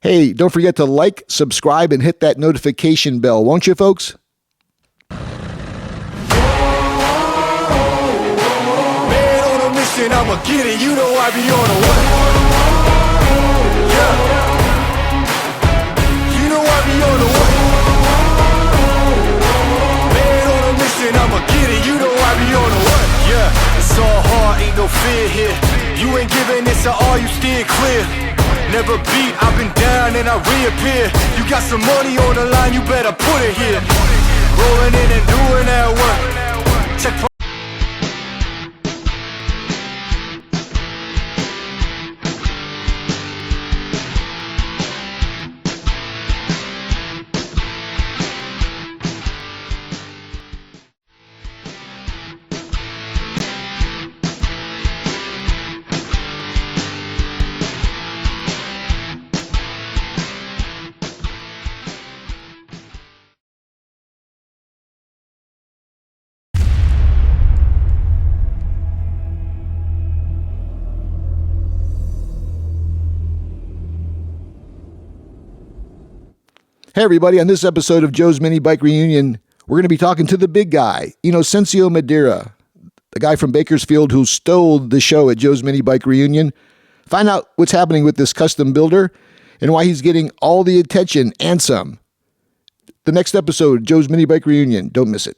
Hey, don't forget to like, subscribe, and hit that notification bell, won't you, folks? Man on a mission, I'ma get it. You know I be on a what? Yeah. You know I be on a what? Man on a mission, I'ma get it. You know I be on a what? Yeah. It's all hard, ain't no fear here. You ain't giving this at all, you steer clear. Never beat, I've been down and I reappear. You got some money on the line, you better put it here. Rolling in and doing that work. Check. Hey, everybody. On this episode of Joe's Minibike Reunion, we're going to be talking to the big guy, Inocencio Madera, the guy from Bakersfield who stole the show at Joe's Minibike Reunion. Find out what's happening with this custom builder and why he's getting all the attention and some. The next episode, Joe's Minibike Reunion. Don't miss it.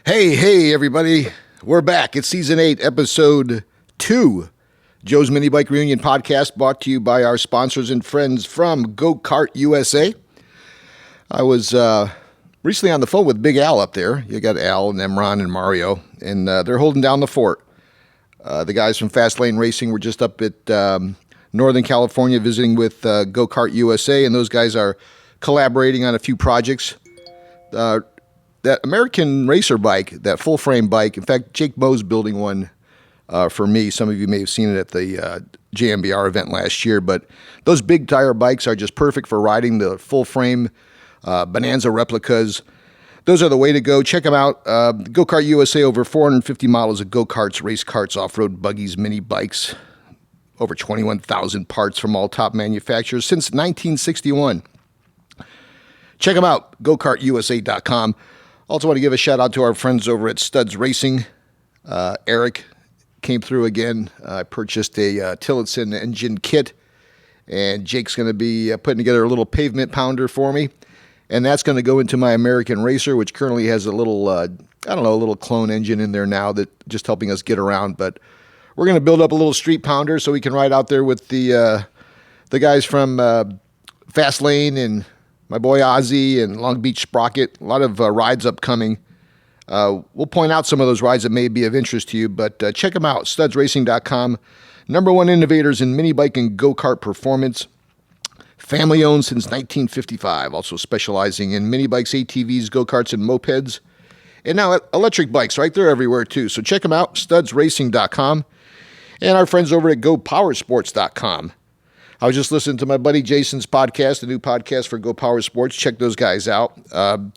Hey, everybody. We're back. It's Season 8, Episode 2. Joe's Minibike Reunion podcast brought to you by our sponsors and friends from Go Kart USA. I was recently on the phone with Big Al up there. You got Al and Emron and Mario, and they're holding down the fort. The guys from Fast Lane Racing were just up at Northern California visiting with Go Kart USA, and those guys are collaborating on a few projects. That American racer bike, that full-frame bike, in fact, Jake Moe's building one for me. Some of you may have seen it at the JMBR event last year, but those big tire bikes are just perfect for riding, the full-frame Bonanza replicas. Those are the way to go. Check them out. Go Kart USA, over 450 models of go-karts, race carts, off-road buggies, mini bikes, over 21,000 parts from all top manufacturers since 1961. Check them out, gokartusa.com. Also want to give a shout out to our friends over at Studs Racing. Eric came through again. I purchased a Tillotson engine kit, and Jake's going to be putting together a little pavement pounder for me, and that's going to go into my American Racer, which currently has a little, a little clone engine in there now that just helping us get around. But we're going to build up a little street pounder so we can ride out there with the guys from Fast Lane and my boy Ozzy and Long Beach Sprocket. A lot of rides upcoming. We'll point out some of those rides that may be of interest to you, but check them out, studsracing.com. Number one innovators in mini bike and go-kart performance. Family owned since 1955, also specializing in mini bikes, ATVs, go-karts, and mopeds. And now electric bikes, right? They're everywhere too. So check them out, studsracing.com. And our friends over at gopowersports.com. I was just listening to my buddy Jason's podcast, the new podcast for Go Power Sports. Check those guys out. And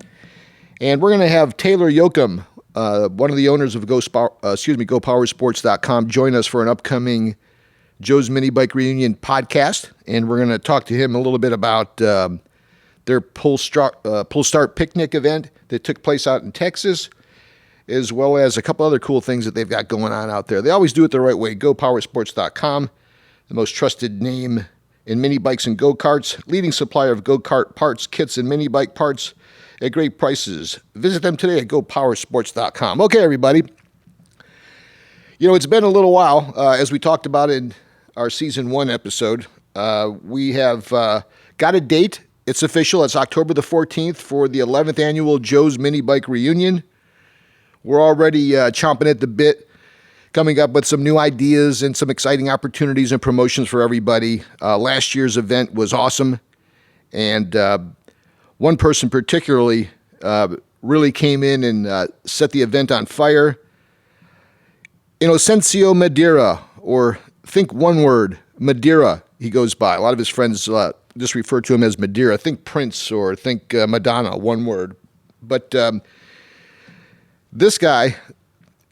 we're going to have Taylor Yoakum, one of the owners of gopowersports.com, join us for an upcoming Joe's Minibike Reunion podcast. And we're going to talk to him a little bit about their Pull Start Picnic event that took place out in Texas, as well as a couple other cool things that they've got going on out there. They always do it the right way. gopowersports.com, the most trusted name in mini bikes and go-karts, leading supplier of go-kart parts, kits, and mini bike parts at great prices. Visit them today at gopowersports.com. Okay, everybody. You know, it's been a little while, as we talked about in our Season 1 episode. We have got a date. It's official. It's October the 14th for the 11th annual Joe's Minibike Reunion. We're already chomping at the bit coming up with some new ideas and some exciting opportunities and promotions for everybody. Last year's event was awesome, and one person particularly really came in and set the event on fire. Inocencio Madera, or think one word, Madera, he goes by. A lot of his friends just refer to him as Madera. Think Prince or think Madonna, one word. But this guy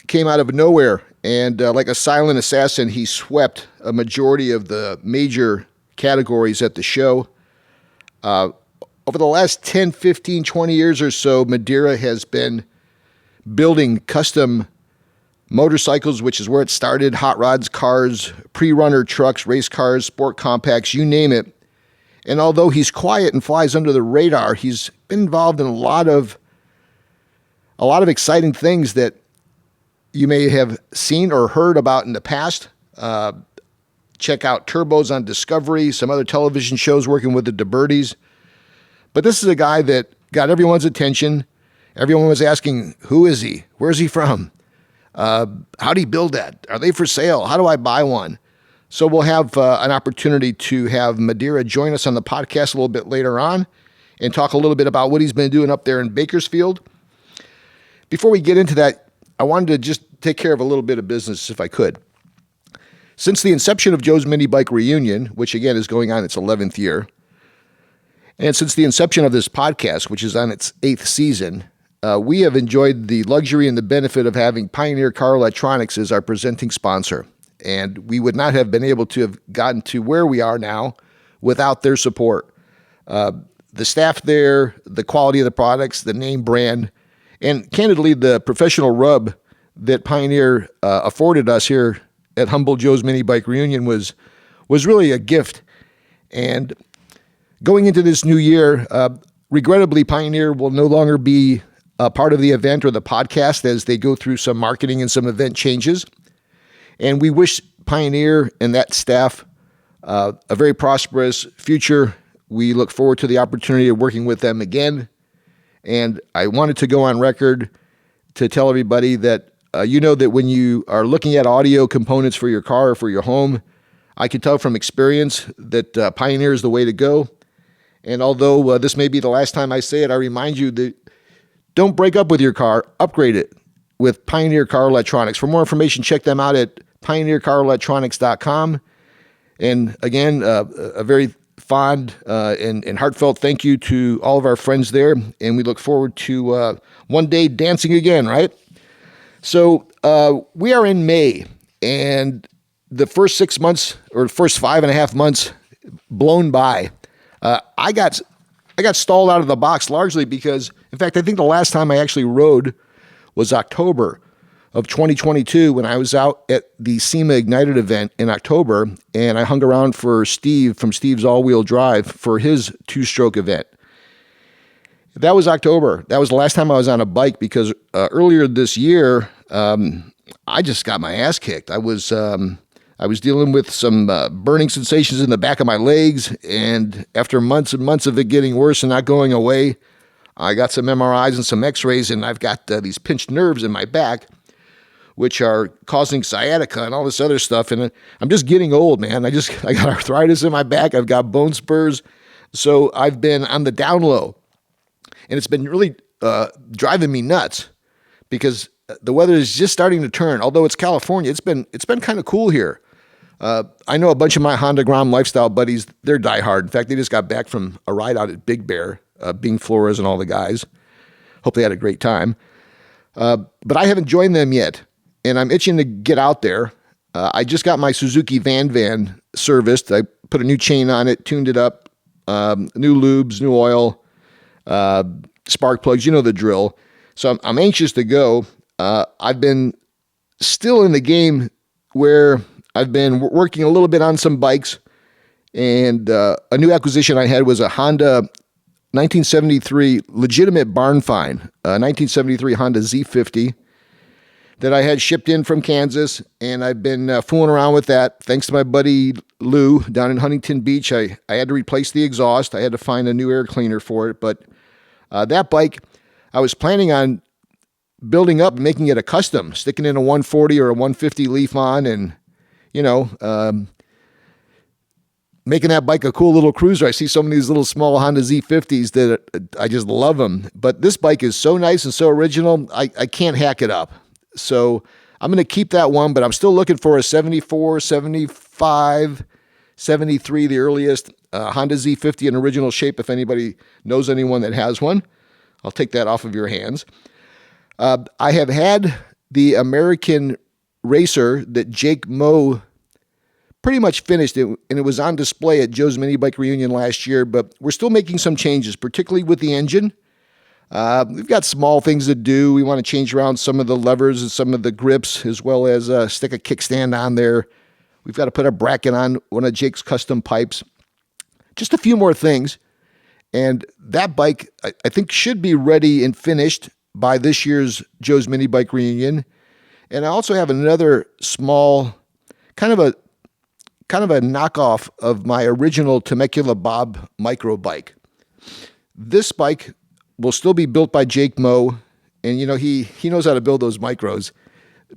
came out of nowhere, and like a silent assassin, he swept a majority of the major categories at the show. Over the last 10, 15, 20 years or so, Madera has been building custom motorcycles, which is where it started, hot rods, cars, pre-runner trucks, race cars, sport compacts, you name it. And although he's quiet and flies under the radar, he's been involved in a lot of exciting things that you may have seen or heard about in the past. Check out Turbos on Discovery, some other television shows working with the DeBertis. But this is a guy that got everyone's attention. Everyone was asking, who is he? Where's he from? How do you build that? Are they for sale? How do I buy one? So we'll have an opportunity to have Madera join us on the podcast a little bit later on and talk a little bit about what he's been doing up there in Bakersfield. Before we get into that, I wanted to just take care of a little bit of business if I could. Since the inception of Joe's Minibike Reunion, which again is going on its 11th year, and since the inception of this podcast, which is on its 8th season, we have enjoyed the luxury and the benefit of having Pioneer Car Electronics as our presenting sponsor. And we would not have been able to have gotten to where we are now without their support. The staff there, the quality of the products, the name brand, and candidly, the professional rub that Pioneer afforded us here at Humble Joe's Minibike Reunion was really a gift. And going into this new year, regrettably, Pioneer will no longer be a part of the event or the podcast as they go through some marketing and some event changes. And we wish Pioneer and that staff a very prosperous future. We look forward to the opportunity of working with them again. And I wanted to go on record to tell everybody that you know that when you are looking at audio components for your car or for your home, I can tell from experience that Pioneer is the way to go. And although this may be the last time I say it, I remind you that don't break up with your car, upgrade it with Pioneer Car Electronics. For more information, check them out at pioneercarelectronics.com. And again, a very fond and heartfelt thank you to all of our friends there. And we look forward to one day dancing again, right? So we are in May, and the first 6 months or first 5.5 months blown by. I got stalled out of the box largely because, in fact, I think the last time I actually rode was October of 2022 when I was out at the SEMA Ignited event in October, and I hung around for Steve from Steve's All-Wheel Drive for his two-stroke event. That was October. That was the last time I was on a bike because earlier this year, I just got my ass kicked. I was dealing with some burning sensations in the back of my legs, and after months and months of it getting worse and not going away, I got some MRIs and some x-rays, and I've got these pinched nerves in my back, which are causing sciatica and all this other stuff. And I'm just getting old, man. I got arthritis in my back. I've got bone spurs. So I've been on the down low, and it's been really driving me nuts because the weather is just starting to turn. Although it's California, it's been kind of cool here. I know a bunch of my Honda Grom lifestyle buddies, they're diehard. In fact, they just got back from a ride out at Big Bear, Bing Flores and all the guys. Hope they had a great time. But I haven't joined them yet, and I'm itching to get out there. I just got my Suzuki van serviced. I put a new chain on it, tuned it up, new lubes, new oil, spark plugs, you know the drill. So I'm anxious to go. I've been still in the game where I've been working a little bit on some bikes, and a new acquisition I had was a Honda 1973 legitimate barn find, 1973 Honda Z50 that I had shipped in from Kansas, and I've been fooling around with that. Thanks to my buddy Lou down in Huntington Beach, I had to replace the exhaust. I had to find a new air cleaner for it, but that bike, I was planning on building up and making it a custom, sticking in a 140 or a 150 leaf on, and making that bike a cool little cruiser. I see some of these little small Honda Z50s that I just love them. But this bike is so nice and so original, I can't hack it up. So I'm going to keep that one, but I'm still looking for a 74, 75, 73, the earliest Honda Z50 in original shape. If anybody knows anyone that has one, I'll take that off of your hands. I have had the American Racer that Jake Moe pretty much finished it, and it was on display at Joe's Minibike Reunion last year, but we're still making some changes, particularly with the engine. We've got small things to do. We want to change around some of the levers and some of the grips, as well as stick a kickstand on there. We've got to put a bracket on one of Jake's custom pipes. Just a few more things. And that bike, I think, should be ready and finished by this year's Joe's Minibike Reunion. And I also have another small, kind of a knockoff of my original Temecula Bob micro bike. This bike will still be built by Jake Moe, and he knows how to build those micros,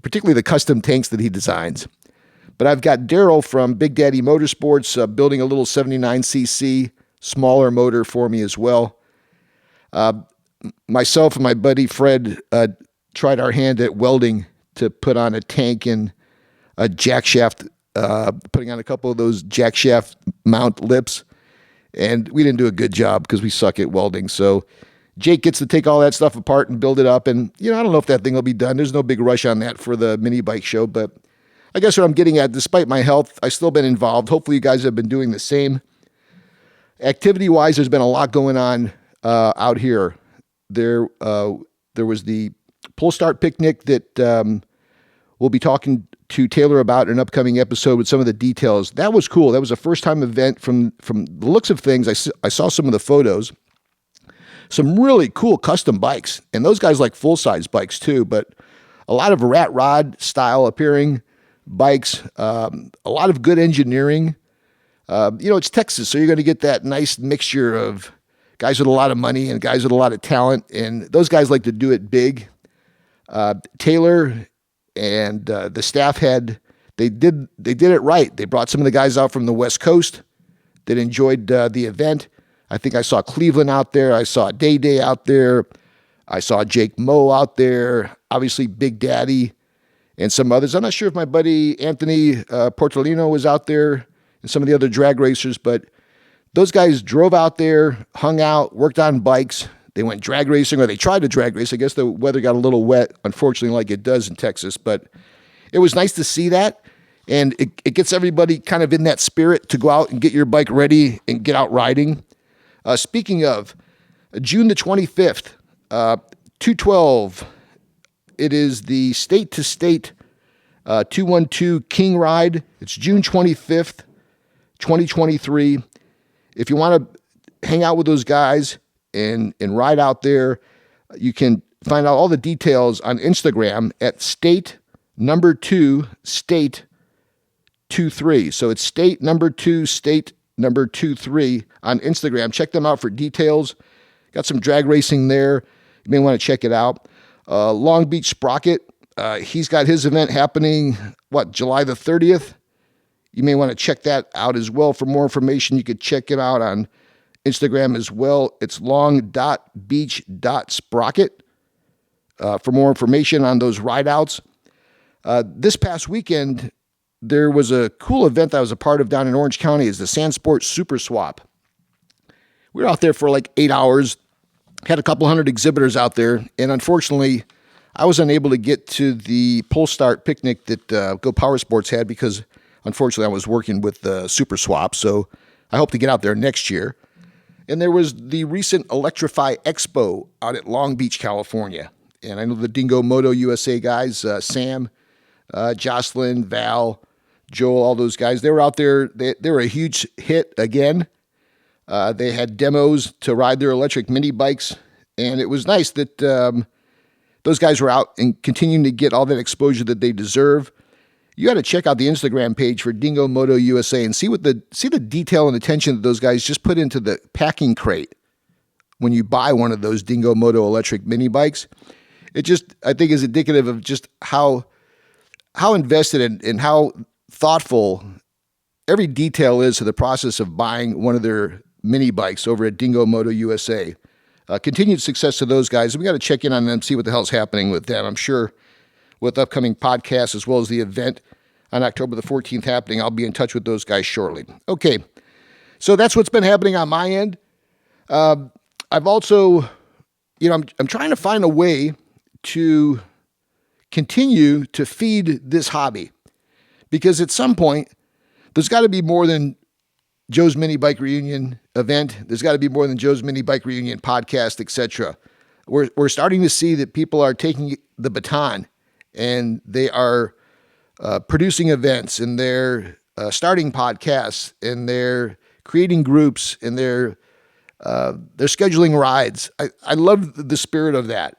particularly the custom tanks that he designs. But I've got Daryl from Big Daddy Motorsports building a little 79cc smaller motor for me as well. Myself and my buddy Fred tried our hand at welding to put on a tank and a jack shaft, putting on a couple of those jack shaft mount lips, and we didn't do a good job because we suck at welding. So Jake gets to take all that stuff apart and build it up, and I don't know if that thing will be done. There's no big rush on that for the mini bike show, but I guess what I'm getting at, despite my health, I've still been involved. Hopefully you guys have been doing the same. Activity-wise, there's been a lot going on out here. There was the pull start picnic that we'll be talking to Taylor about in an upcoming episode with some of the details. That was cool. That was a first-time event from the looks of things. I saw some of the photos. Some really cool custom bikes, and those guys like full-size bikes too, but a lot of rat rod style appearing bikes, a lot of good engineering. It's Texas, so you're going to get that nice mixture of guys with a lot of money and guys with a lot of talent, and those guys like to do it big. Taylor and the staff they did it right. They brought some of the guys out from the West Coast that enjoyed the event. I think I saw Cleveland out there. I saw Day out there. I saw Jake Moe out there. Obviously, Big Daddy and some others. I'm not sure if my buddy Anthony Portolino was out there and some of the other drag racers, but those guys drove out there, hung out, worked on bikes. They went drag racing, or they tried to drag race. I guess the weather got a little wet, unfortunately, like it does in Texas, but it was nice to see that. And it gets everybody kind of in that spirit to go out and get your bike ready and get out riding. Speaking of, June the 25th, 212, it is the state-to-state 212 King Ride. It's June 25th, 2023. If you want to hang out with those guys and ride out there, you can find out all the details on Instagram at state2state23. So it's state2state23 on Instagram. Check them out for details. Got some drag racing there. You may want to check it out. Long Beach Sprocket, he's got his event happening, July the 30th? You may want to check that out as well. For more information, you could check it out on Instagram as well. It's long.beach.sprocket. For more information on those rideouts. This past weekend, there was a cool event I was a part of down in Orange County. It's the Sandsport Super Swap. We were out there for like 8 hours, had a couple hundred exhibitors out there, and unfortunately, I was unable to get to the pull start picnic that Go Power Sports had because, unfortunately, I was working with the Super Swap, so I hope to get out there next year. And there was the recent Electrify Expo out at Long Beach, California. And I know the Dingo Moto USA guys, Sam, Jocelyn, Val, Joel, all those guys, they were out there. They were a huge hit again. They had demos to ride their electric mini bikes, and it was nice that those guys were out and continuing to get all that exposure that they deserve. You got to check out the Instagram page for Dingo Moto USA and see the detail and attention that those guys just put into the packing crate when you buy one of those Dingo Moto electric mini bikes. it just, I think, is indicative of just how invested and how thoughtful every detail is to the process of buying one of their mini bikes over at Dingo Moto USA. Continued success to those guys. We got to check in on them, see what the hell's happening with them. I'm sure with upcoming podcasts as well as the event on October the 14th happening, I'll be in touch with those guys shortly. Okay, so that's what's been happening on my end. I've also, I'm trying to find a way to continue to feed this hobby, because at some point, there's got to be more than Joe's Minibike Reunion event. There's got to be more than Joe's Minibike Reunion podcast, etc. We're starting to see that people are taking the baton and they are producing events, and they're starting podcasts, and they're creating groups, and they're scheduling rides. I love the spirit of that.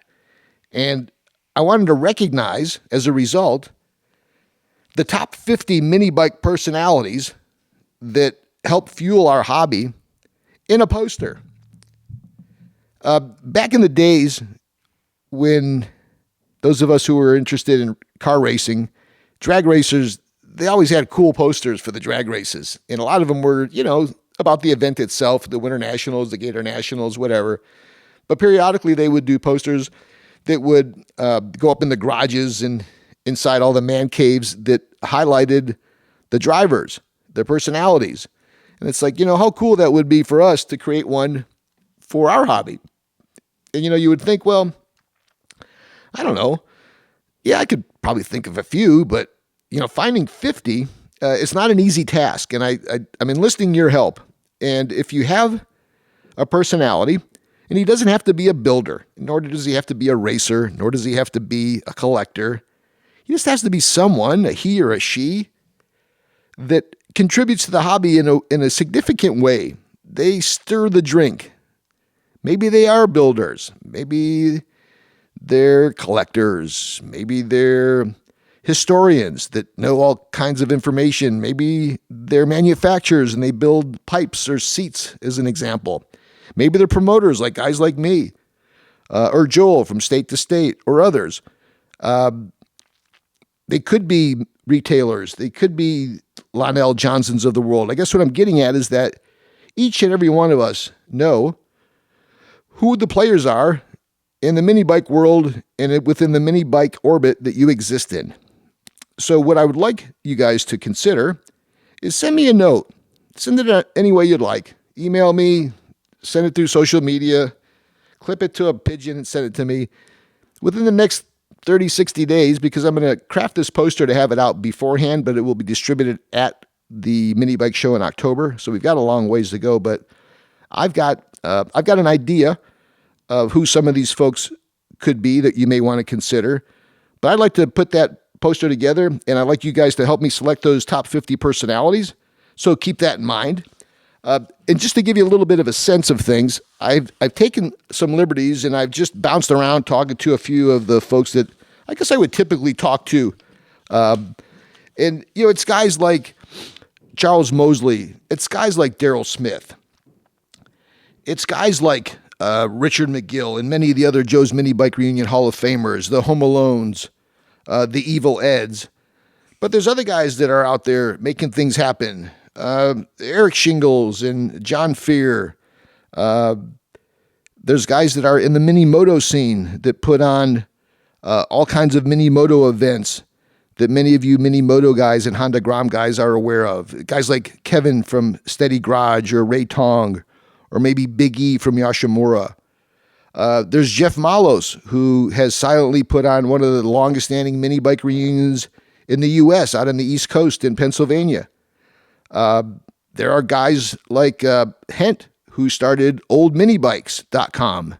And I wanted to recognize, as a result, the top 50 mini bike personalities that help fuel our hobby in a poster. Back in the days when those of us who were interested in car racing, drag racers, they always had cool posters for the drag races. And a lot of them were, about the event itself, the Winter Nationals, the Gator Nationals, whatever. But periodically they would do posters that would go up in the garages and inside all the man caves that highlighted the drivers, their personalities. And it's like, how cool that would be for us to create one for our hobby. And, you would think, well, I don't know. Yeah, I could probably think of a few, but, finding 50, it's not an easy task. And I'm enlisting your help. And if you have a personality, and he doesn't have to be a builder, nor does he have to be a racer, nor does he have to be a collector. He just has to be someone, a he or a she, that contributes to the hobby in a significant way. They stir the drink. Maybe they are builders. Maybe they're collectors. Maybe they're historians that know all kinds of information. Maybe they're manufacturers and they build pipes or seats, as an example. Maybe they're promoters, like guys like me, or Joel from State to State, or others. They could be retailers. They could be Lionel Johnsons of the world. I guess what I'm getting at is that each and every one of us know who the players are in the mini bike world and within the mini bike orbit that you exist in. So what I would like you guys to consider is send me a note. Send it any way you'd like. Email me, send it through social media, clip it to a pigeon and send it to me within the next 30, 60 days, because I'm going to craft this poster to have it out beforehand, but it will be distributed at the Mini Bike Show in October. So we've got a long ways to go, but I've got an idea of who some of these folks could be that you may want to consider. But I'd like to put that poster together, and I'd like you guys to help me select those top 50 personalities. So keep that in mind. And just to give you a little bit of a sense of things, I've taken some liberties, and I've just bounced around talking to a few of the folks that I guess I would typically talk to. And, it's guys like Charles Mosley. It's guys like Daryl Smith. It's guys like Richard McGill and many of the other Joe's Mini Bike Reunion Hall of Famers, the Home Alones, the Evil Eds. But there's other guys that are out there making things happen. Eric Shingles and John Fear. There's guys that are in the mini moto scene that put on all kinds of mini moto events that many of you mini moto guys and Honda Grom guys are aware of. Guys like Kevin from Steady Garage, or Ray Tong, or maybe Big E from Yoshimura. There's Jeff Malos, who has silently put on one of the longest standing mini bike reunions in the U.S. out on the East Coast in Pennsylvania. There are guys like Hent, who started oldminibikes.com,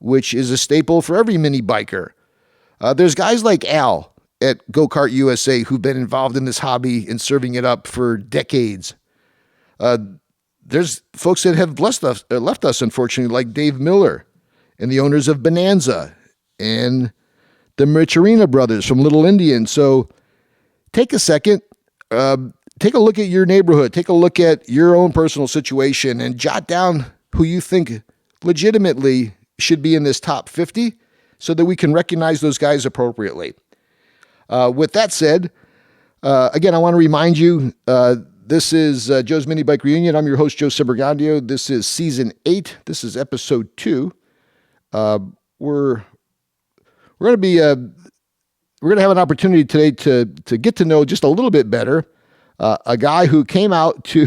which is a staple for every mini biker. There's guys like Al at Go-Kart USA who've been involved in this hobby and serving it up for decades. There's folks that have left us, unfortunately, like Dave Miller and the owners of Bonanza and the Michelina brothers from Little Indian. So take a second, take a look at your neighborhood, take a look at your own personal situation, and jot down who you think legitimately should be in this top 50. so that we can recognize those guys appropriately. With that said, again, I want to remind you, this is Joe's Minibike Reunion. I'm your host, Joe Sebergandio. This is season 8. This is episode 2. We're going to be we're going to have an opportunity today to get to know just a little bit better a guy who came out to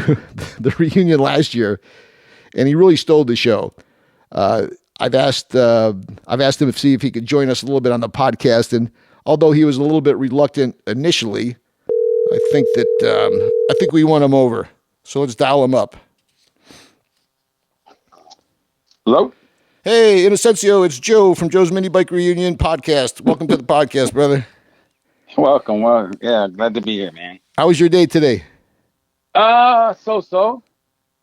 the reunion last year, and he really stole the show. I've asked him to see if he could join us a little bit on the podcast, and although he was a little bit reluctant initially, I think we won him over. So let's dial him up. Hello? Hey, Inocencio, it's Joe from Joe's Minibike Reunion podcast. Welcome to the podcast, brother. Welcome. Well, yeah, glad to be here, man. How was your day today? So.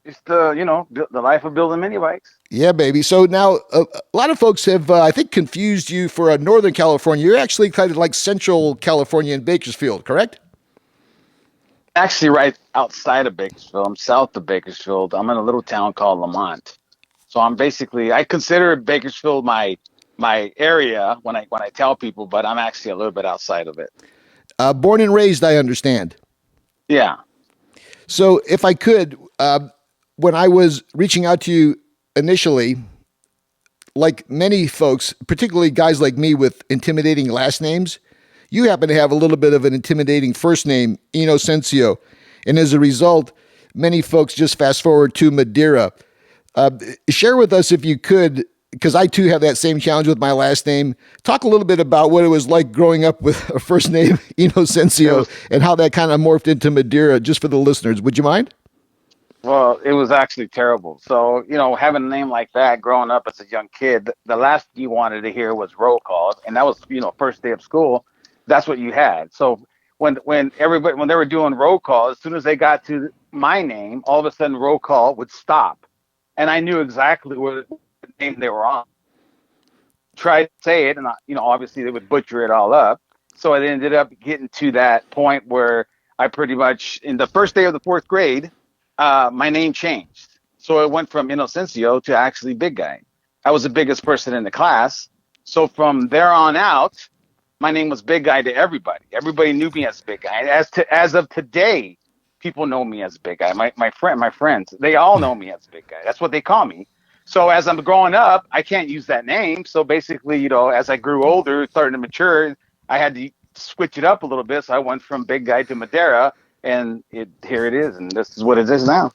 It's the life of building mini bikes. Yeah, baby. So now a lot of folks have, I think, confused you for Northern California. You're actually kind of like Central California in Bakersfield, correct? Actually, right outside of Bakersfield. I'm south of Bakersfield. I'm in a little town called Lamont. So I consider Bakersfield my area when I tell people, but I'm actually a little bit outside of it. Born and raised, I understand. Yeah. So if I could, when I was reaching out to you initially, like many folks, particularly guys like me with intimidating last names, you happen to have a little bit of an intimidating first name, Inocencio. And as a result, many folks just fast forward to Madera. Share with us, if you could, because I too have that same challenge with my last name. Talk a little bit about what it was like growing up with a first name, Inocencio, and how that kind of morphed into Madera, just for the listeners. Would you mind? Well, it was actually terrible. So, having a name like that growing up as a young kid, the last you wanted to hear was roll call. And that was, first day of school. That's what you had. So when they were doing roll call, as soon as they got to my name, all of a sudden roll call would stop. And I knew exactly what name they were on. Tried to say it, and obviously they would butcher it all up. So I ended up getting to that point where I pretty much, in the first day of the 4th grade, my name changed. So it went from Inocencio to actually Big Guy. I was the biggest person in the class. So from there on out, my name was Big Guy to everybody. Everybody knew me as Big Guy. As of today, people know me as Big Guy. My friends, they all know me as Big Guy. That's what they call me. So as I'm growing up, I can't use that name. So basically, as I grew older, starting to mature, I had to switch it up a little bit. So I went from Big Guy to Madera, and here it is, and this is what it is now.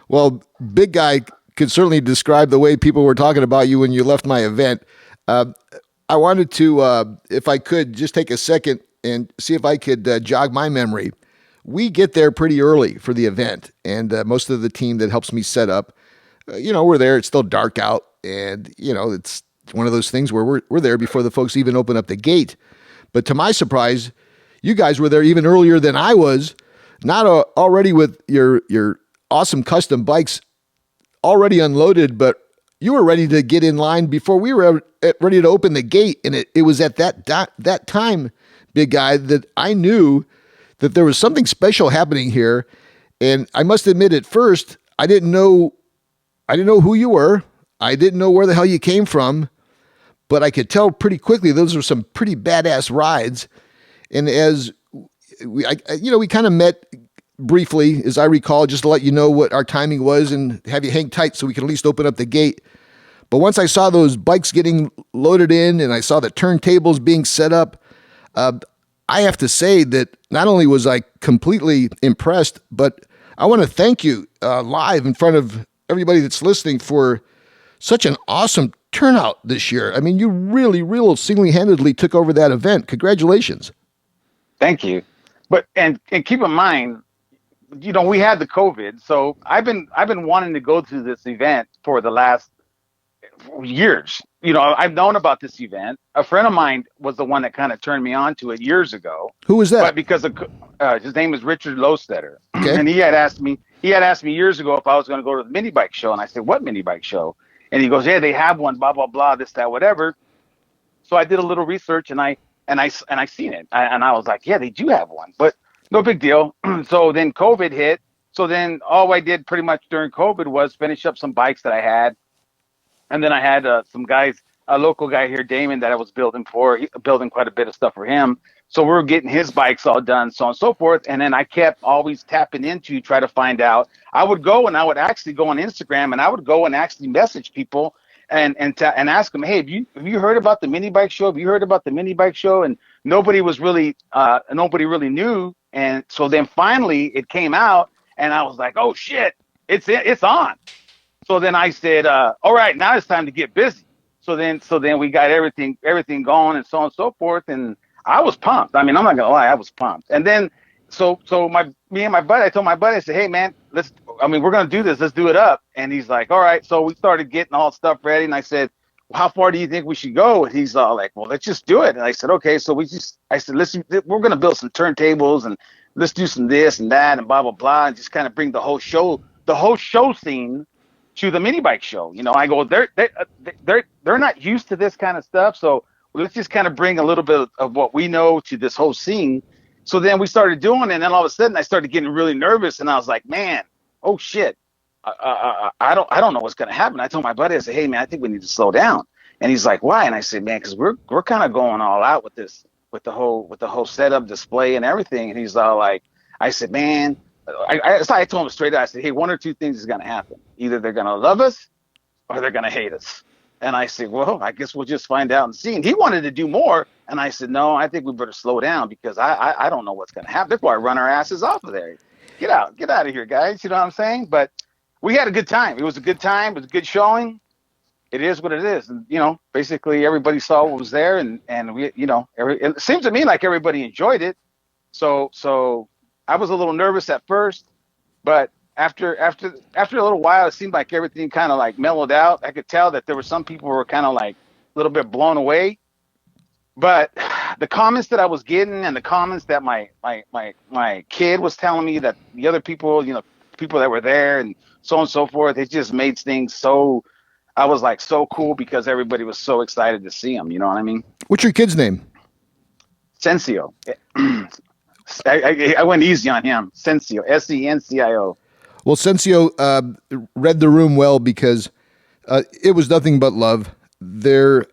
Well, Big Guy could certainly describe the way people were talking about you when you left my event. I wanted to, if I could, just take a second and see if I could jog my memory. We get there pretty early for the event, and most of the team that helps me set up, we're there. It's still dark out, and it's one of those things where we're there before the folks even open up the gate. But to my surprise, you guys were there even earlier than I was. Not already with your awesome custom bikes already unloaded, but you were ready to get in line before we were ready to open the gate. And it was at that time, Big Guy, that I knew that there was something special happening here. And I must admit, at first, I didn't know who you were. I didn't know where the hell you came from, but I could tell pretty quickly those were some pretty badass rides. And as we kind of met briefly, as I recall, just to let you know what our timing was and have you hang tight so we can at least open up the gate. But once I saw those bikes getting loaded in and I saw the turntables being set up, I have to say that not only was I completely impressed, but I want to thank you live in front of everybody that's listening for such an awesome turnout this year. I mean, you really single-handedly took over that event. Congratulations. Thank you. But and keep in mind, we had the COVID, so I've been wanting to go to this event for the last years. I've known about this event. A friend of mine was the one that kind of turned me on to it years ago. Who was that? But because of his name is Richard Lostetter, okay. And he had asked me years ago if I was going to go to the mini bike show, and I said, "What mini bike show?" And he goes, "Yeah, they have one, blah blah blah, this that whatever." So I did a little research, and I seen it, and I was like, "Yeah, they do have one," but no big deal. So then COVID hit. So then all I did pretty much during COVID was finish up some bikes that I had. And then I had some guys a local guy here, Damon, that I was building for, building quite a bit of stuff for him. So we were getting his bikes all done, so on and so forth. And then I kept always tapping into try to find out. I would go and I would actually go on Instagram and I would go and actually message people and ask them, hey, have you heard about the mini bike show? Have you heard about the mini bike show? And nobody really knew. And so then finally it came out, and I was like, oh shit, it's on. So then I said, all right, now it's time to get busy. So then we got everything going and so on and so forth. And I was pumped. I mean, I'm not gonna lie, I was pumped. And then so me and my buddy, I told my buddy, I said, hey man, we're gonna do this. Let's do it up. And he's like, all right. So we started getting all stuff ready. And I said, well, how far do you think we should go? And he's all like, well, let's just do it. And I said, okay. So I said, listen, we're gonna build some turntables and let's do some this and that and blah blah blah, and just kind of bring the whole show scene to the mini bike show. I go, they're not used to this kind of stuff, so let's just kind of bring a little bit of what we know to this whole scene. So then we started doing it, and then all of a sudden I started getting really nervous, and I was like, man, oh shit, I don't know what's gonna happen. I told my buddy, I said, hey man, I think we need to slow down. And he's like, why? And I said, man, because we're kind of going all out with this, with the whole setup, display, and everything. And he's all like, I said, man, I told him straight out. I said, hey, one or two things is gonna happen. Either they're gonna love us or they're gonna hate us. And I said, well, I guess we'll just find out and see. And he wanted to do more. And I said, no, I think we better slow down because I don't know what's going to happen. They're going to run our asses off of there. Get out of here, guys. You know what I'm saying? But we had a good time. It was a good time. It was a good showing. It is what it is. And, basically everybody saw what was there. And we, it seems to me like everybody enjoyed it. So I was a little nervous at first, but after a little while, it seemed like everything kind of like mellowed out. I could tell that there were some people who were kind of like a little bit blown away. But the comments that I was getting and the comments that my kid was telling me, that the other people, people that were there and so on and so forth, it just made things so, I was like so cool because everybody was so excited to see him. You know what I mean? What's your kid's name? Cencio. I went easy on him. Cencio, Sencio. Well, Cencio read the room well because it was nothing but love. There,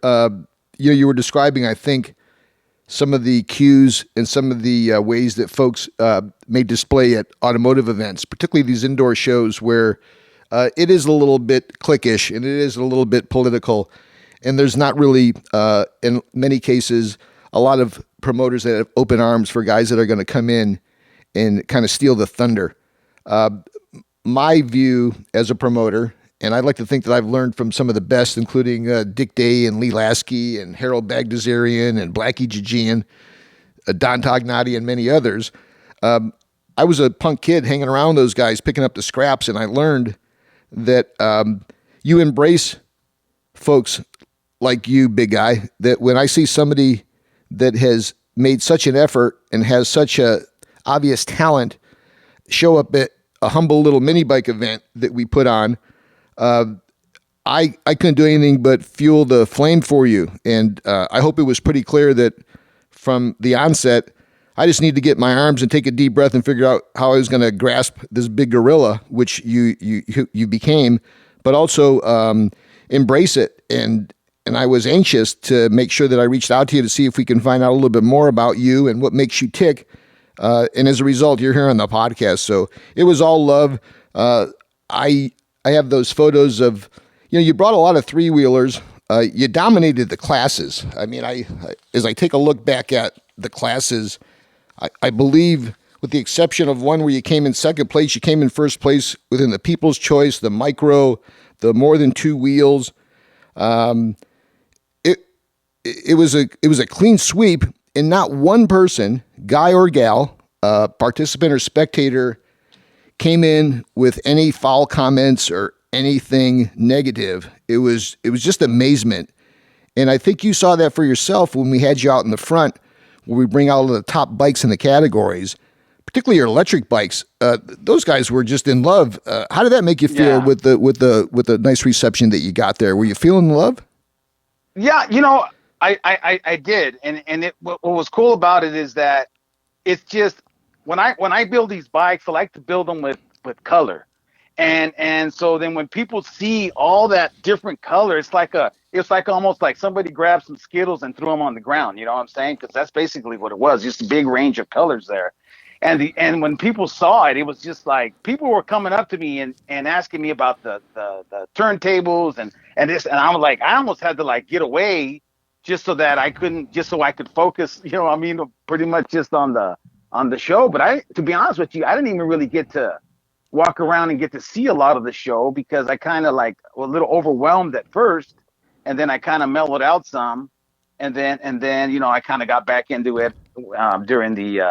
you were describing, I think, some of the cues and some of the ways that folks may display at automotive events, particularly these indoor shows where it is a little bit cliquish and it is a little bit political, and there's not really, in many cases, a lot of promoters that have open arms for guys that are going to come in and kind of steal the thunder. My view as a promoter, and I'd like to think that I've learned from some of the best, including Dick Day and Lee Lasky and Harold Bagdasarian and Blackie Jijian, Don Tognati and many others. I was a punk kid hanging around those guys, picking up the scraps, and I learned that you embrace folks like you, big guy, that when I see somebody that has made such an effort and has such a obvious talent show up at a humble little mini bike event that we put on, I couldn't do anything but fuel the flame for you. And I hope it was pretty clear that from the onset, I just need to get my arms and take a deep breath and figure out how I was going to grasp this big gorilla, which you became, but also embrace it. And I was anxious to make sure that I reached out to you to see if we can find out a little bit more about you and what makes you tick. And as a result, you're here on the podcast. So it was all love. I have those photos of, you brought a lot of three-wheelers. You dominated the classes. I mean, as I take a look back at the classes, I believe with the exception of one where you came in second place, you came in first place within the People's Choice, the micro, the more than two wheels. It was a clean sweep, and not one person, guy or gal, participant or spectator, came in with any foul comments or anything negative. It was just amazement. And I think you saw that for yourself when we had you out in the front, where we bring out the top bikes in the categories, particularly your electric bikes. Those guys were just in love. How did that make you feel with the nice reception that you got there? Were you feeling love? Yeah, I did. And what was cool about it is that it's just, when I build these bikes, I like to build them with color. And so then when people see all that different color, it's like it's like almost like somebody grabbed some Skittles and threw them on the ground. You know what I'm saying? Because that's basically what it was. Just a big range of colors there. And when people saw it, it was just like people were coming up to me and asking me about the turntables and this, and I was like, I almost had to like get away just so that I couldn't, just so I could focus, you know, I mean, pretty much just on the show. But to be honest with you, I didn't even really get to walk around and get to see a lot of the show because I kind of like was a little overwhelmed at first, and then I kind of mellowed out some, and then you know I kind of got back into it during the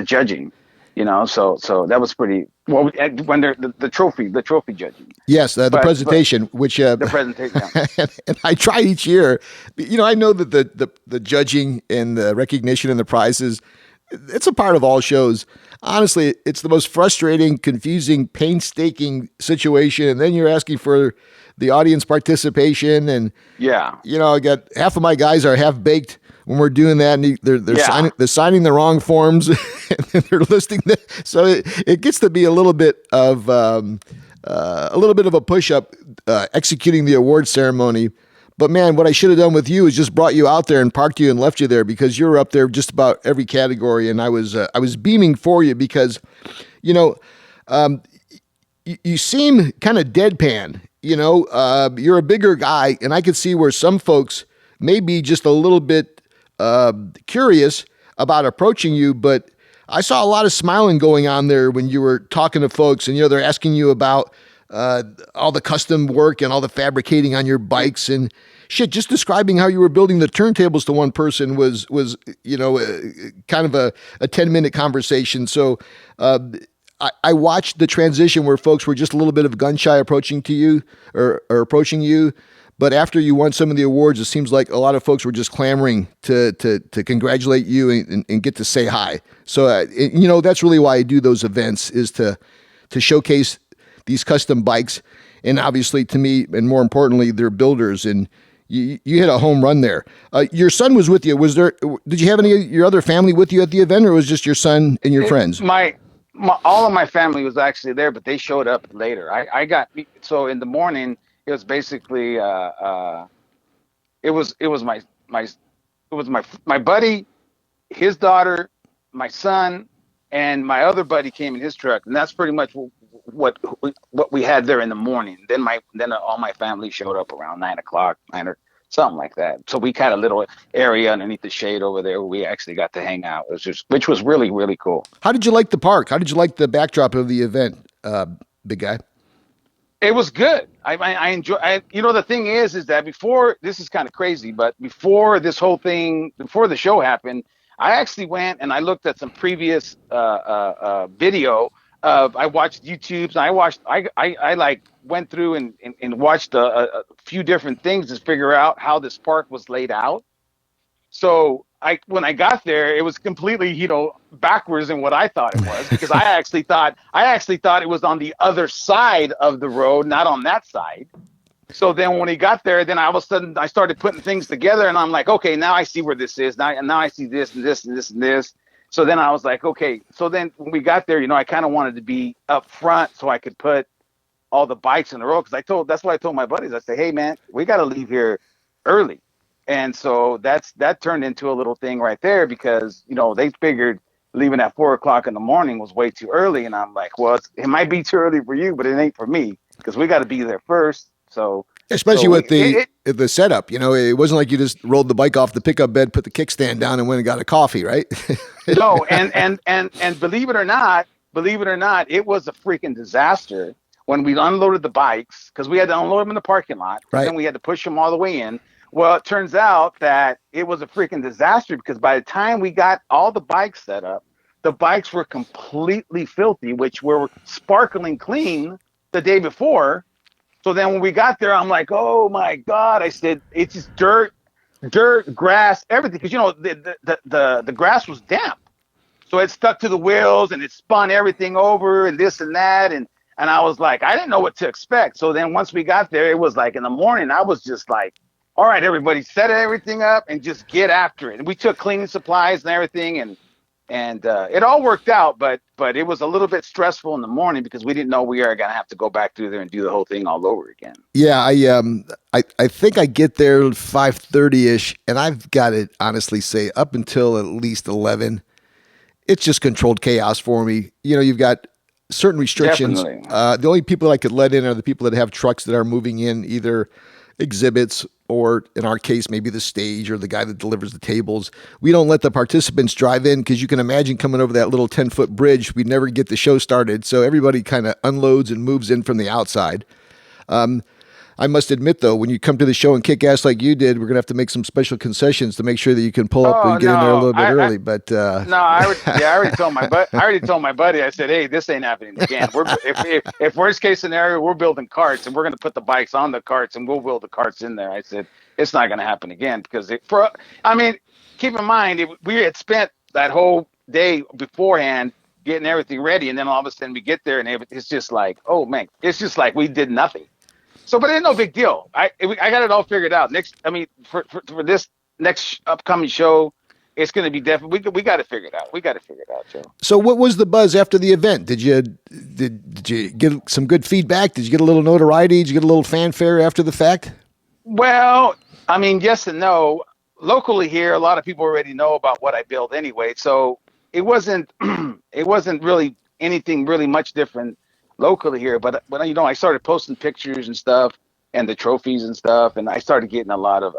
judging, you know. So that was pretty well when they're the trophy judging. Yes, the presentation, which the presentation, yeah. and I try each year. You know, I know that the judging and the recognition and the prizes, it's a part of all shows. Honestly, it's the most frustrating, confusing, painstaking situation. And then you're asking for the audience participation. And, yeah, you know, I got half of my guys are half baked when we're doing that. And they're signing the wrong forms and they're listing so it gets to be a little bit of a push up executing the award ceremony. But man, what I should have done with you is just brought you out there and parked you and left you there because you're up there just about every category. And I was beaming for you because, you know, you seem kind of deadpan, you know, you're a bigger guy and I could see where some folks may be just a little bit curious about approaching you, but I saw a lot of smiling going on there when you were talking to folks and, you know, they're asking you about all the custom work and all the fabricating on your bikes and shit. Just describing how you were building the turntables to one person was you know kind of a 10-minute conversation. So I watched the transition where folks were just a little bit of gun shy approaching to you or approaching you. But after you won some of the awards, it seems like a lot of folks were just clamoring to congratulate you and get to say hi. So you know that's really why I do those events is to showcase these custom bikes, and obviously to me, and more importantly, they're builders. And you hit a home run there. Your son was with you. Did you have any of your other family with you at the event, or was it just your son and your friends? All of my family was actually there, but they showed up later. I got so in the morning. It was basically it was my buddy, his daughter, my son, and my other buddy came in his truck, and that's pretty much what we had there in the morning. Then all my family showed up around 9 o'clock, 9 or something like that. So we had a little area underneath the shade over there where we actually got to hang out, which was really, really cool. How did you like the park? How did you like the backdrop of the event, big guy? It was good. I enjoy. You know, the thing is that before, this is kind of crazy, but before this whole thing, before the show happened, I actually went and I looked at some previous video. I watched YouTube's. And I like went through and watched a few different things to figure out how this park was laid out. So when I got there, it was completely, you know, backwards in what I thought it was, because I actually thought it was on the other side of the road, not on that side. So then when he got there, then all of a sudden I started putting things together, and I'm like, okay, now I see where this is. Now I see this and this and this and this. So then I was like, okay. So then when we got there, you know, I kind of wanted to be up front so I could put all the bikes in the road, because that's what I told my buddies. I said, hey man, we got to leave here early. And so that turned into a little thing right there, because, you know, they figured leaving at 4 o'clock in the morning was way too early. And I'm like, well, it might be too early for you, but it ain't for me, because we got to be there first. So especially with the setup, you know, it wasn't like you just rolled the bike off the pickup bed, put the kickstand down, and went and got a coffee, right? No, and believe it or not, it was a freaking disaster when we unloaded the bikes, because we had to unload them in the parking lot, right. Then we had to push them all the way in. Well, it turns out that it was a freaking disaster, because by the time we got all the bikes set up, the bikes were completely filthy, which were sparkling clean the day before. So then when we got there, I'm like, oh my God. I said, it's just dirt, grass, everything. Because, you know, the grass was damp. So it stuck to the wheels and it spun everything over and this and that. And I was like, I didn't know what to expect. So then once we got there, it was like in the morning, I was just like, all right, everybody, set everything up and just get after it. And we took cleaning supplies and everything. And and it all worked out. But it was a little bit stressful in the morning because we didn't know we were gonna have to go back through there and do the whole thing all over again. Yeah, I think I get there 5:30 ish, and I've got to honestly say up until at least 11, it's just controlled chaos for me. You know, you've got certain restrictions. Definitely. The only people that I could let in are the people that have trucks that are moving in either exhibits or, in our case, maybe the stage or the guy that delivers the tables. We don't let the participants drive in because you can imagine coming over that little 10-foot bridge, we'd never get the show started. So everybody kind of unloads and moves in from the outside. I must admit, though, when you come to the show and kick ass like you did, we're going to have to make some special concessions to make sure that you can pull up and get in there a little bit early. But no, I already told my buddy. I said, hey, this ain't happening again. If worst case scenario, we're building carts and we're going to put the bikes on the carts and we'll build the carts in there. I said it's not going to happen again because keep in mind we had spent that whole day beforehand getting everything ready, and then all of a sudden we get there and it's just like, oh man, it's just like we did nothing. So, but it's no big deal. I got it all figured out. For this next upcoming show, it's going to be definitely. We got to figure it out. We got to figure it out, Joe. So, what was the buzz after the event? Did you get some good feedback? Did you get a little notoriety? Did you get a little fanfare after the fact? Well, I mean, yes and no. Locally here, a lot of people already know about what I build anyway, so it wasn't really anything really much different locally here, but I started posting pictures and stuff and the trophies and stuff, and I started getting a lot of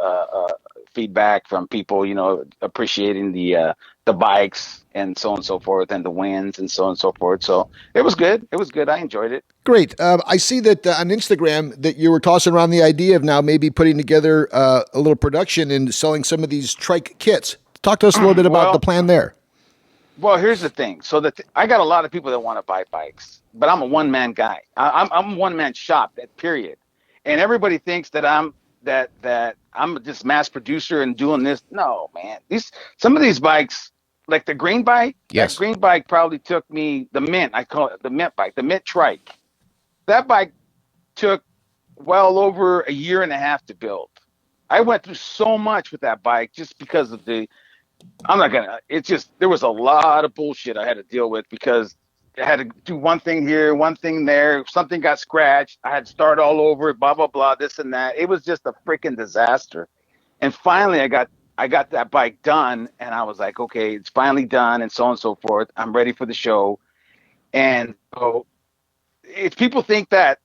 feedback from people, appreciating the bikes and so on and so forth, and the wins and so on and so forth. So it was good. I enjoyed it. Great. I see that on Instagram that you were tossing around the idea of now maybe putting together a little production and selling some of these trike kits. Talk to us a little bit about the plan there. Well, here's the thing. So I got a lot of people that want to buy bikes, but I'm a one-man guy. I'm a one-man shop, period. And everybody thinks that I'm just mass producer and doing this. No, man. Some of these bikes, like the green bike, yes. That green bike probably took me, the Mint, I call it the Mint bike, the Mint trike. That bike took well over a year and a half to build. I went through so much with that bike just because of there was a lot of bullshit I had to deal with because I had to do one thing here, one thing there. Something got scratched. I had to start all over, blah, blah, blah, this and that. It was just a freaking disaster. And finally I got that bike done and I was like, okay, it's finally done and so on and so forth. I'm ready for the show. And so if people think that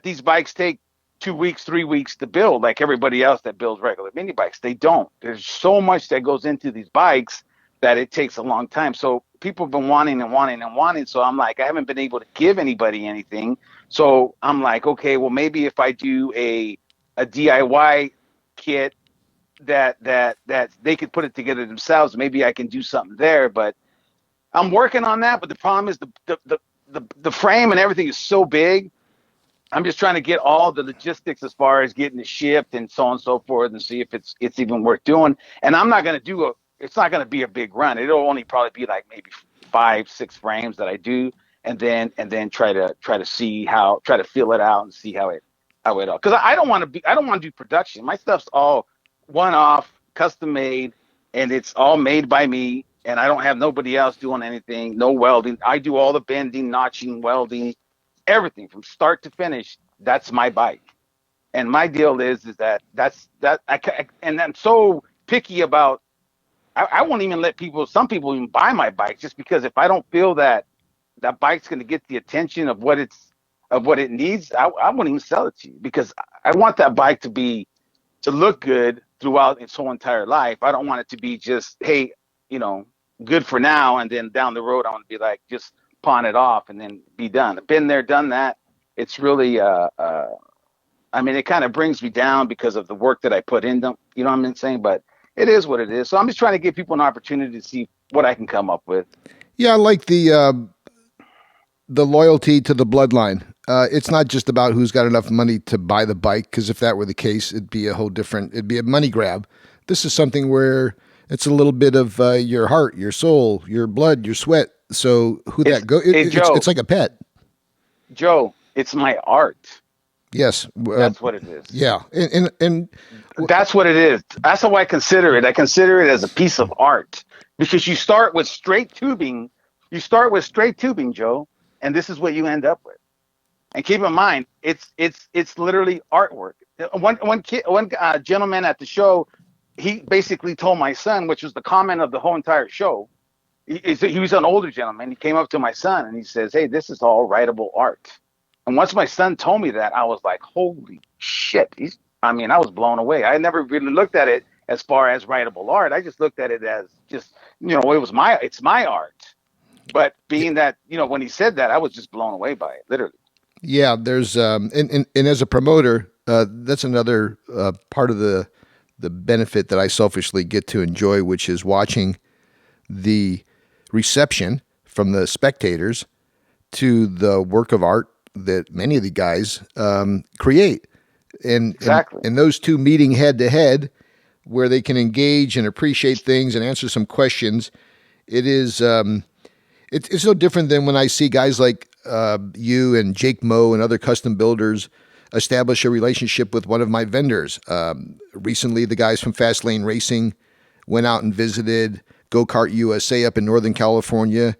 these bikes take 2 weeks, 3 weeks to build like everybody else that builds regular mini bikes. They don't. There's so much that goes into these bikes that it takes a long time. So people have been wanting and wanting and wanting. So I'm like, I haven't been able to give anybody anything. So I'm like, okay, well, maybe if I do a DIY kit that they could put it together themselves, maybe I can do something there. But I'm working on that. But the problem is the frame and everything is so big. I'm just trying to get all the logistics as far as getting it shipped and so on and so forth and see if it's even worth doing. And I'm not going to it's not going to be a big run. It'll only probably be like maybe 5-6 frames that I do. And then try to feel it out and see how it all. Cause I don't want to do production. My stuff's all one off, custom made, and it's all made by me. And I don't have nobody else doing anything, no welding. I do all the bending, notching, welding, everything from start to finish. That's my bike. And my deal is that and I'm so picky about, I won't even let some people even buy my bike just because if I don't feel that bike's going to get the attention of what it needs, I won't even sell it to you because I want that bike to look good throughout its whole entire life. I don't want it to be just, hey, good for now. And then down the road, I want to be like, just pawn it off and then be done. I've been there, done that. It's really, it kind of brings me down because of the work that I put in them. You know what I'm saying? But it is what it is. So I'm just trying to give people an opportunity to see what I can come up with. Yeah, I like the loyalty to the bloodline. It's not just about who's got enough money to buy the bike, because if that were the case, it'd be a money grab. This is something where it's a little bit of your heart, your soul, your blood, your sweat. So it's like a pet. Joe, it's my art. Yes. That's what it is. Yeah. And that's what it is. That's how I consider it. I consider it as a piece of art because you start with straight tubing. You start with straight tubing, Joe, and this is what you end up with. And keep in mind, it's literally artwork. One gentleman at the show, he basically told my son, which was the comment of the whole entire show. He was an older gentleman. He came up to my son and he says, "Hey, this is all writable art." And once my son told me that, I was like, "Holy shit!" I was blown away. I never really looked at it as far as writable art. I just looked at it as just, it's my art. But being that, when he said that, I was just blown away by it, literally. Yeah, there's and as a promoter, that's another part of the benefit that I selfishly get to enjoy, which is watching the reception from the spectators to the work of art that many of the guys create, and Exactly. and those two meeting head to head, where they can engage and appreciate things and answer some questions. It is. It's no different than when I see guys like you and Jake Moe and other custom builders establish a relationship with one of my vendors. Recently, the guys from Fast Lane Racing went out and visited Go Kart USA up in Northern California,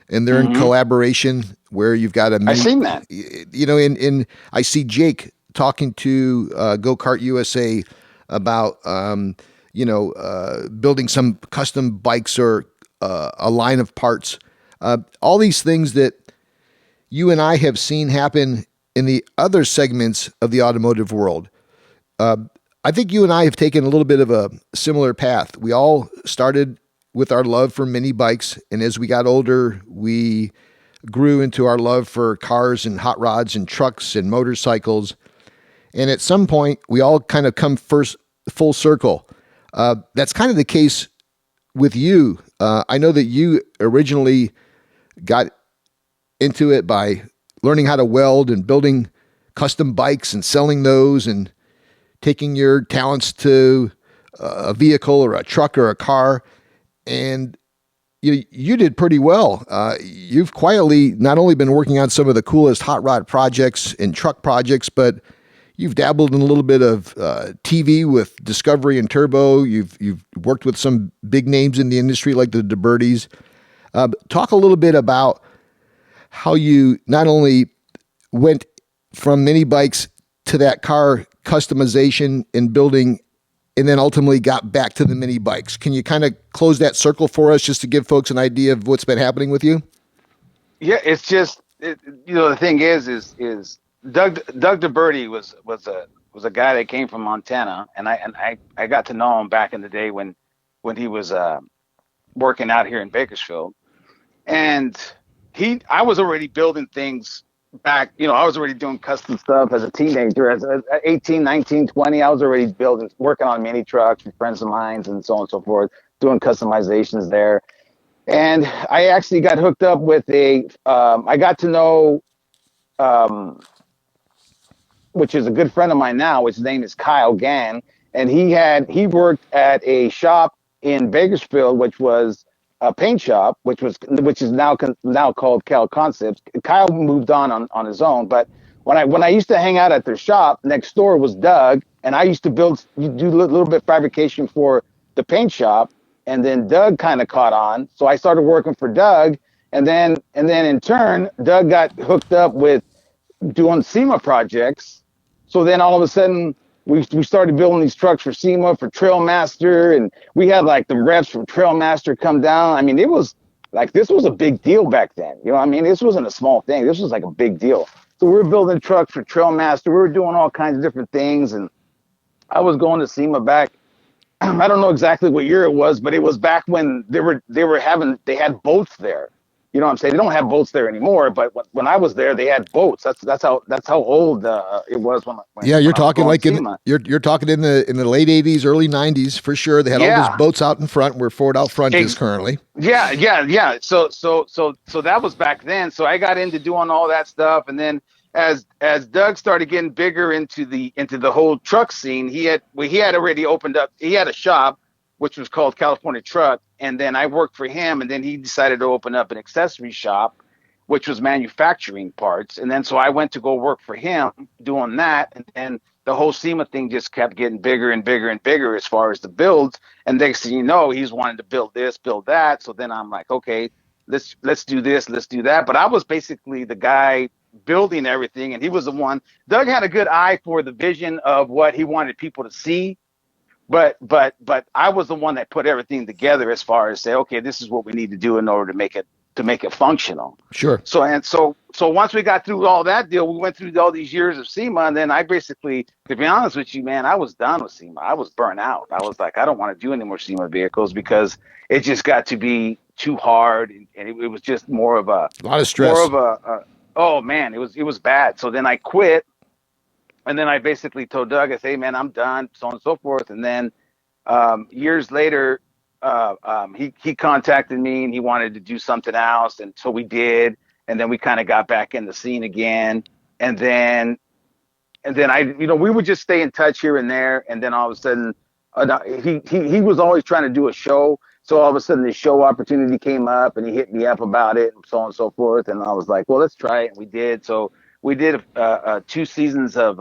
and they're in collaboration where you've got a mini, I seen that. in I see Jake talking to Go Kart USA about building some custom bikes or a line of parts. All these things that you and I have seen happen in the other segments of the automotive world. I think you and I have taken a little bit of a similar path. We all started with our love for mini bikes, and as we got older, we grew into our love for cars and hot rods and trucks and motorcycles. And at some point, we all kind of come full circle. That's kind of the case with you. I know that you originally got into it by learning how to weld and building custom bikes and selling those and taking your talents to a vehicle or a truck or a car. And you did pretty well. You've quietly not only been working on some of the coolest hot rod projects and truck projects, but you've dabbled in a little bit of TV with Discovery and Turbo. You've worked with some big names in the industry like the DeBertis. Talk a little bit about how you not only went from mini bikes to that car customization and building, and then ultimately got back to the mini bikes. Can you kind of close that circle for us just to give folks an idea of what's been happening with you? Yeah, it's just the thing is Doug DeBerti was a guy that came from Montana, and I got to know him back in the day when he was working out here in Bakersfield, and I was already building things back. I was already doing custom stuff as a teenager, as 18, 19, 20. I was already working on mini trucks with friends of mine and so on and so forth, doing customizations there. And I actually got hooked up with I got to know, which is a good friend of mine now, his name is Kyle Gann. And he worked at a shop in Bakersfield, which was a paint shop, which is now called Cal Concepts. Kyle moved on his own, but when I used to hang out at their shop, next door was Doug, and I used to do a little bit of fabrication for the paint shop, and then Doug kind of caught on, so I started working for Doug, and then in turn, Doug got hooked up with doing SEMA projects. So then all of a sudden, we started building these trucks for SEMA, for Trailmaster, and we had like the reps from Trailmaster come down. I mean, it was like, this was a big deal back then. This wasn't a small thing. This was like a big deal. So we were building trucks for Trailmaster. We were doing all kinds of different things. And I was going to SEMA back. I don't know exactly what year it was, but it was back when they had boats there. You know what I'm saying? They don't have boats there anymore, but when I was there, they had boats. That's how old it was when you're talking like SEMA. you're talking in the late 80s, early 90s for sure. They had all those boats out in front where Ford Out Front is currently. Yeah. So that was back then. So I got into doing all that stuff, and then as Doug started getting bigger into the whole truck scene, he had already opened up. He had a shop which was called California Truck. And then I worked for him, and then he decided to open up an accessory shop, which was manufacturing parts. And then so I went to go work for him doing that. And then the whole SEMA thing just kept getting bigger and bigger and bigger as far as the builds. And next thing you know, he's wanting to build this, build that. So then I'm like, okay, let's do this, let's do that. But I was basically the guy building everything, and he was the one. Doug had a good eye for the vision of what he wanted people to see. But I was the one that put everything together as far as say, okay, this is what we need to do in order to make it functional. Sure. So once we got through all that deal, we went through all these years of SEMA, and then I basically, to be honest with you, man, I was done with SEMA. I was burnt out. I was like, I don't want to do any more SEMA vehicles because it just got to be too hard, and it was just more of a lot of stress. More of oh man, it was bad. So then I quit. And then I basically told Doug, I said, hey, man, I'm done, so on and so forth. And then years later, he contacted me and he wanted to do something else. And so we did. And then we kind of got back in the scene again. And then we would just stay in touch here and there. And then all of a sudden, he was always trying to do a show. So all of a sudden, the show opportunity came up and he hit me up about it and so on and so forth. And I was like, well, let's try it. And we did. So we did 2 seasons of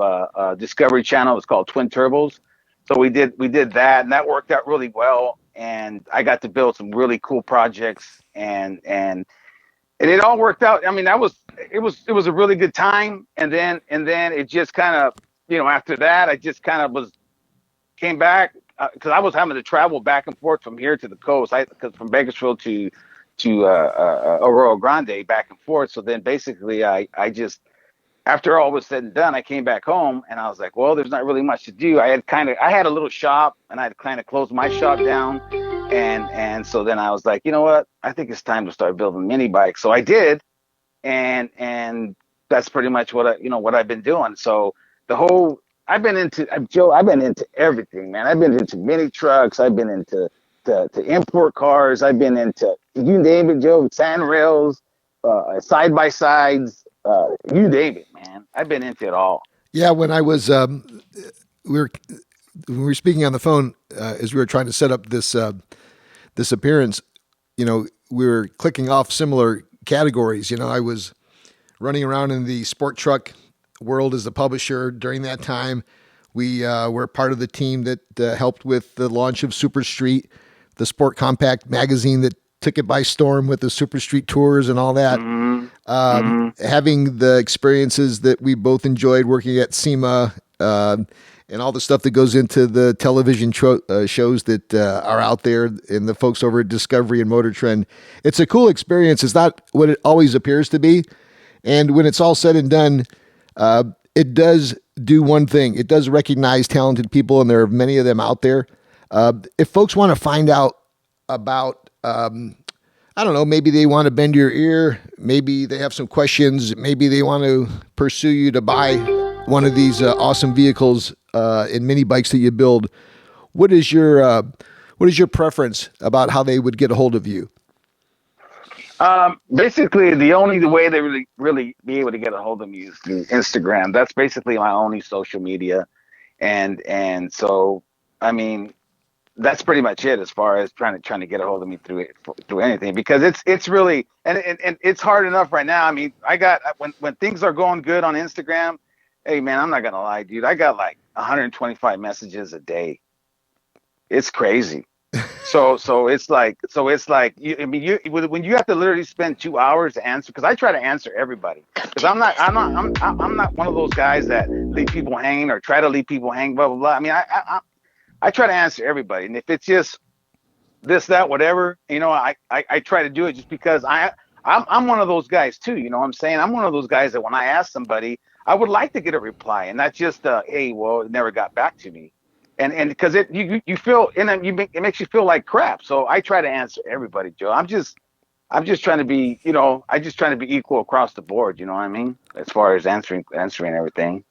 Discovery Channel. It was called Twin Turbos. So we did that, and that worked out really well. And I got to build some really cool projects, and it all worked out. I mean, it was a really good time. And then it just kind of, after that, I just kind of came back because I was having to travel back and forth from here to the coast. Because from Bakersfield to Arroyo Grande, back and forth. So then basically, I just, after all was said and done, I came back home and I was like, well, there's not really much to do. I had a little shop and I had kind of closed my shop down. And so then I was like, you know what? I think it's time to start building mini bikes. So I did. And that's pretty much what I've been doing. So I've been into everything, man. I've been into mini trucks. I've been into to import cars. I've been into, you name it, Joe, sand rails, side by sides, you name it, man. I've been into it all. Yeah, when I was we were speaking on the phone as we were trying to set up this appearance, we were clicking off similar categories. I was running around in the sport truck world as the publisher during that time. We were part of the team that helped with the launch of Super Street, the Sport Compact magazine that took it by storm with the Super Street tours and all that. Having the experiences that we both enjoyed working at SEMA and all the stuff that goes into the television shows that are out there and the folks over at Discovery and Motor Trend. It's a cool experience. It's not what it always appears to be. And when it's all said and done, it does do one thing. It does recognize talented people, and there are many of them out there. If folks want to find out about, I don't know, maybe they want to bend your ear, maybe they have some questions, maybe they want to pursue you to buy one of these awesome vehicles and mini bikes that you build, what is your preference about how they would get a hold of you? Basically, the only way they really be able to get a hold of me is through Instagram. That's basically my only social media, and so I mean, that's pretty much it as far as trying to get a hold of me through anything, because it's really and it's hard enough right now. I mean, I got when things are going good on Instagram. Hey man, I'm not gonna lie, dude. I got like 125 messages a day. It's crazy. So it's like when you have to literally spend 2 hours to answer, because I try to answer everybody, because I'm not one of those guys that leave people hanging or try to leave people hanging, blah blah blah. I mean, I try to answer everybody, and if it's just this, that, whatever, I try to do it just because I'm one of those guys too. You know what I'm saying? I'm one of those guys that when I ask somebody, I would like to get a reply, and not just hey, well, it never got back to me. And because you feel, and it makes you feel like crap. So I try to answer everybody, Joe. I'm just trying to be, I just trying to be equal across the board. You know what I mean? As far as answering everything.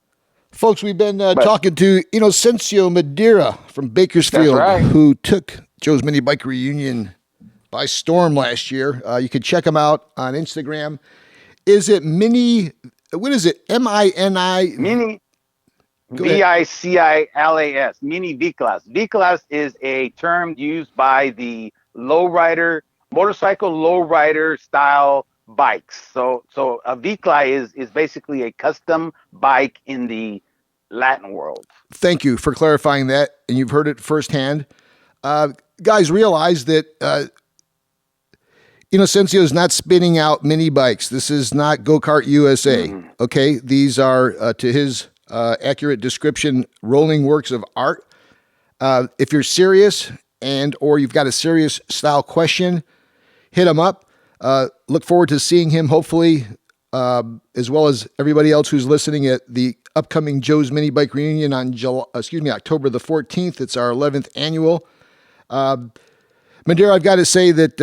Folks, we've been talking to Inocencio Madera from Bakersfield, right, who took Joe's Minibike Reunion by storm last year. You can check him out on Instagram. Is it what is it? M-I-N-I? Mini. Vicilas, mini Viclas. Viclas is a term used by the motorcycle lowrider style bikes. So a Vicla is basically a custom bike in the Latin world. Thank you for clarifying that, and you've heard it firsthand. Guys, realize that Inocencio is not spinning out mini bikes. This is not Go-Kart USA. Mm-hmm. Okay, these are, to his accurate description, rolling works of art. If you're serious or you've got a serious style question, hit him up. Look forward to seeing him, hopefully, as well as everybody else who's listening, at the upcoming Joe's Minibike Reunion on October the 14th. It's our 11th annual. Madera, I've got to say that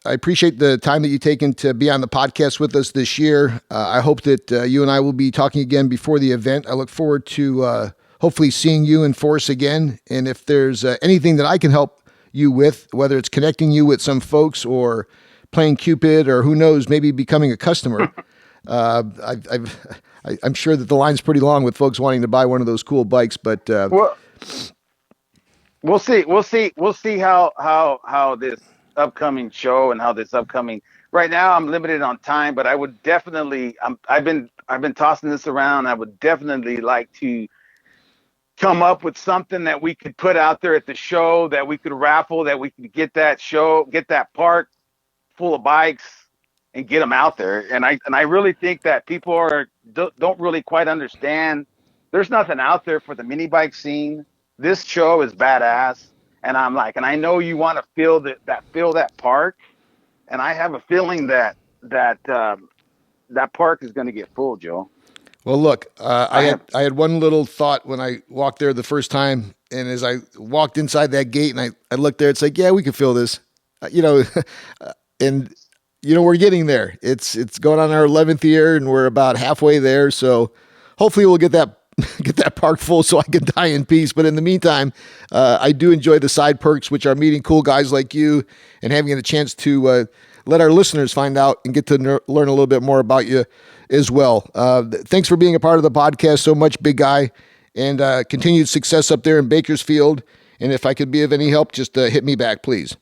I appreciate the time that you've taken to be on the podcast with us this year. I hope that you and I will be talking again before the event. I look forward to hopefully seeing you in force again. And if there's anything that I can help you with, whether it's connecting you with some folks or playing Cupid or who knows, maybe becoming a customer, I'm sure that the line's pretty long with folks wanting to buy one of those cool bikes. But Well, we'll see how this upcoming show and how this upcoming. Right now, I'm limited on time, but I would definitely. I've been tossing this around. I would definitely like to come up with something that we could put out there at the show, that we could raffle, that we could get that park full of bikes and get them out there. And I really think that people don't really quite understand. There's nothing out there for the mini bike scene. This show is badass, and I know you want to feel that park, and I have a feeling that park is going to get full, Joe. Well, look, I had one little thought when I walked there the first time, and as I walked inside that gate and I looked there, it's like, yeah, we can fill this, and we're getting there. It's going on our 11th year, and we're about halfway there. So hopefully we'll get that park full so I can die in peace. But in the meantime, I do enjoy the side perks, which are meeting cool guys like you and having a chance to let our listeners find out and get to learn a little bit more about you as well. Thanks for being a part of the podcast so much, big guy, and continued success up there in Bakersfield. And if I could be of any help, just hit me back, please.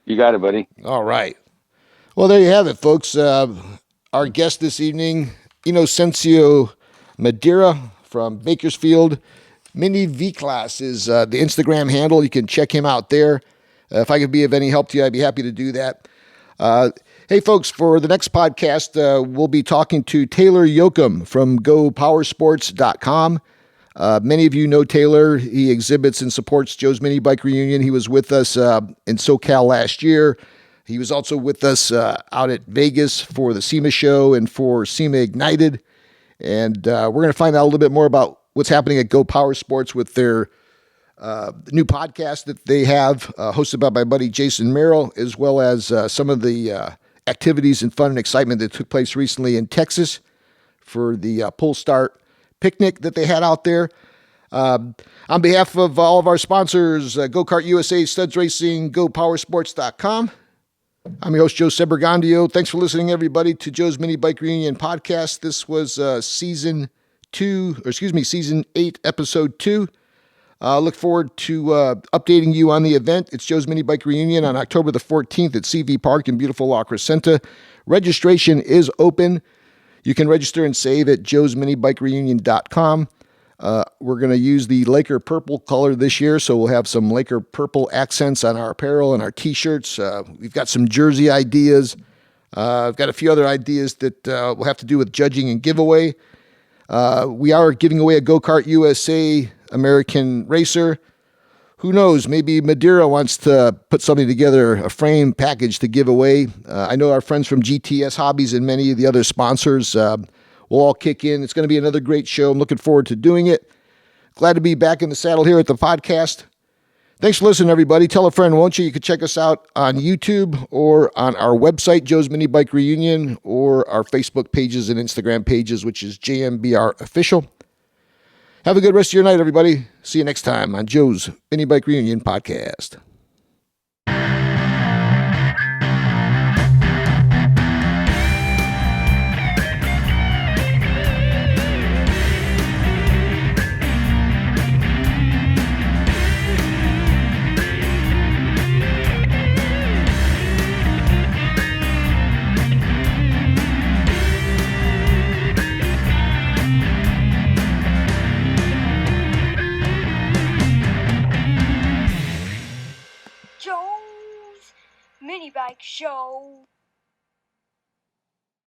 You got it, buddy. All right. Well, there you have it, folks. Our guest this evening, Inocencio Madera from Bakersfield. Mini V-Class is the Instagram handle. You can check him out there. If I could be of any help to you, I'd be happy to do that. Hey, folks, for the next podcast, we'll be talking to Taylor Yoakum from GoPowersports.com. Many of you know Taylor. He exhibits and supports Joe's Minibike Reunion. He was with us in SoCal last year. He was also with us out at Vegas for the SEMA show and for SEMA Ignited. And we're going to find out a little bit more about what's happening at Go Power Sports with their new podcast that they have, hosted by my buddy Jason Merrill, as well as some of the activities and fun and excitement that took place recently in Texas for the Pull Start picnic that they had out there. On behalf of all of our sponsors, Go-Kart USA, Studs Racing, GoPowersports.com, I'm your host, Joe Sebergandio. Thanks for listening, everybody, to Joe's Minibike Reunion podcast. This was season 8, episode 2. Look forward to updating you on the event. It's Joe's Minibike Reunion on October the 14th at CV Park in beautiful La Crescenta. Registration is open. You can register and save at joesminibikereunion.com. We're going to use the Laker purple color this year, so we'll have some Laker purple accents on our apparel and our T-shirts. We've got some jersey ideas. I've got a few other ideas that will have to do with judging and giveaway. We are giving away a Go-Kart USA American Racer. Who knows? Maybe Madera wants to put something together, a frame package to give away. I know our friends from GTS Hobbies and many of the other sponsors will all kick in. It's going to be another great show. I'm looking forward to doing it. Glad to be back in the saddle here at the podcast. Thanks for listening, everybody. Tell a friend, won't you? You can check us out on YouTube or on our website, Joe's Minibike Reunion, or our Facebook pages and Instagram pages, which is JMBR Official. Have a good rest of your night, everybody. See you next time on Joe's Minibike Reunion podcast. show.